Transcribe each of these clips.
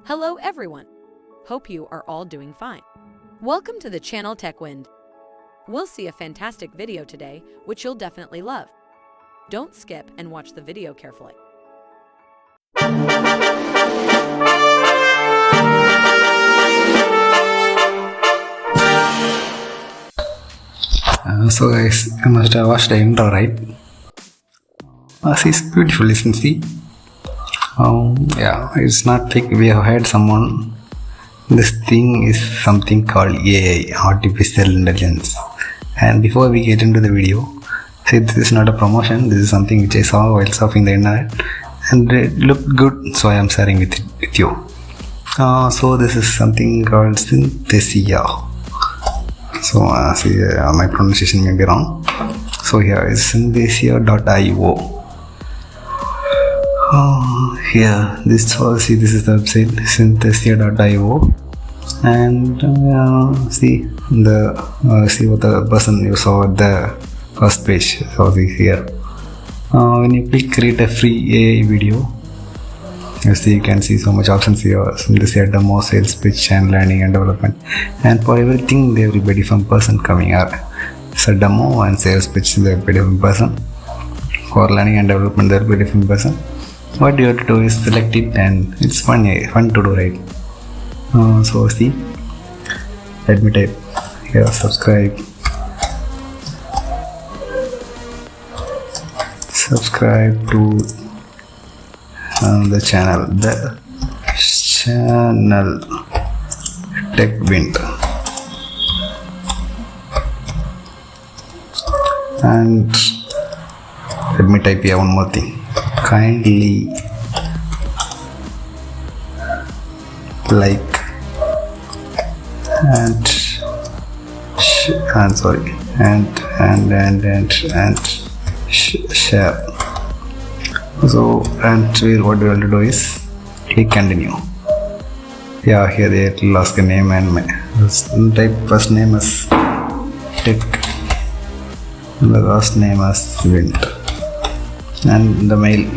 Hello everyone! Hope you are all doing fine. Welcome to the channel TechWind. We'll see a fantastic video today, which you'll definitely love. Don't skip and watch the video carefully. So guys, you must have watched the intro, right? She's beautiful, isn't she? Yeah, it's not like we have had someone. This thing is something called AI, Artificial Intelligence. And before we get into the video, see, this is not a promotion, this is something which I saw while surfing the internet and it looked good, so I am sharing with you. So this is something called Synthesia. So my pronunciation may be wrong. So here is synthesia.io. Here, this is the website synthesia.io, and see what the person you saw at the first page. So here, when you click create a free AI video, you can see so much options here. Synthesia demo, sales pitch, and learning and development. And for everything, there will be different person coming up. So demo and sales pitch, there will be different person. For learning and development, there will be different person. What you have to do is select it, and it's fun to do, right? So see, let me type here, subscribe to the channel TechWind, and let me type here one more thing. Kindly like and share. So, and what you have to do is click continue. Yeah, here they will ask a name and type first name as Tech, the last name as Wind, and the mail.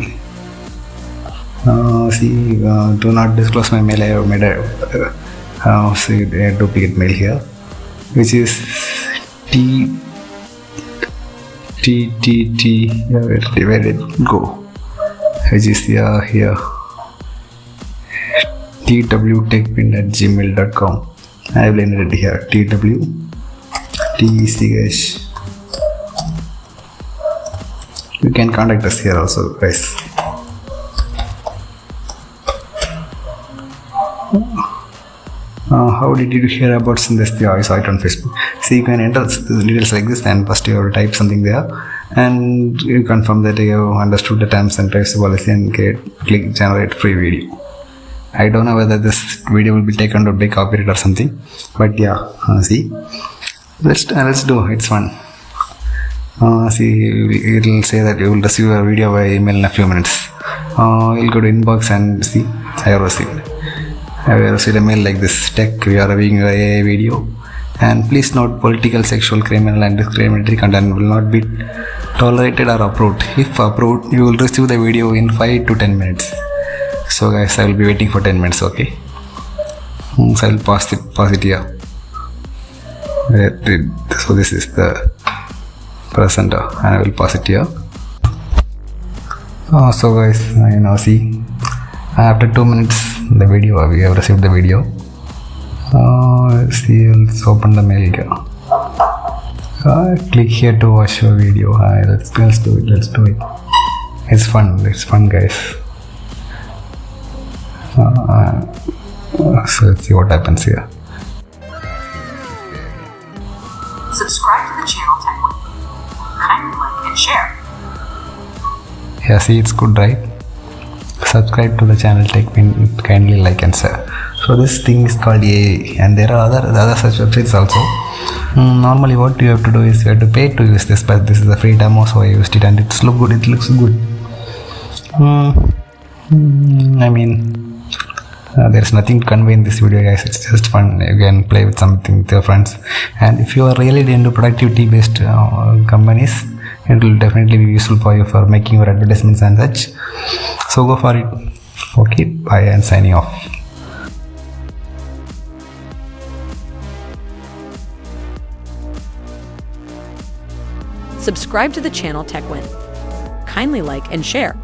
Do not disclose my mail. I have made a duplicate mail here, which is where did it go? Which is here twtechwind@gmail.com. I have ended it here, twtech. You can contact us here also, guys. How did you hear about Synthesia? I saw it on Facebook. See, you can enter details like this, and first you have to type something there, and you confirm that you have understood the terms and privacy policy, and click generate free video. I don't know whether this video will be taken to by copyright or something, but yeah, see, let's do. It's fun. It will say that you will receive a video by email in a few minutes. You'll go to inbox and see, I have received a mail like this. Tech, we are reviewing your AI video, and please note political, sexual, criminal and discriminatory content will not be tolerated or approved. If approved, you will receive the video in 5 to 10 minutes. So guys, I will be waiting for 10 minutes, okay? So I will pause it here. So this is the presenter, and I will pass it here. So guys, see, after 2 minutes the video, we have received the video. See, let's open the mail here. Click here to watch your video. Let's do it. It's fun guys. So let's see what happens here. Subscribe to the channel TechWind. Kindly like and share. Yeah, see, it's good, right? Subscribe to the channel TechWind, kindly like and share. So this thing is called AI, and there are other such websites also. Normally what you have to do is you have to pay to use this, but this is a free demo, so I used it and it looks good. There's nothing to convey in this video, guys. It's just fun. You can play with something with your friends, and if you are really into productivity based companies, it will definitely be useful for you for making your advertisements and such. So go for it. Okay, bye and signing off. Subscribe to the channel TechWin. Kindly like and share.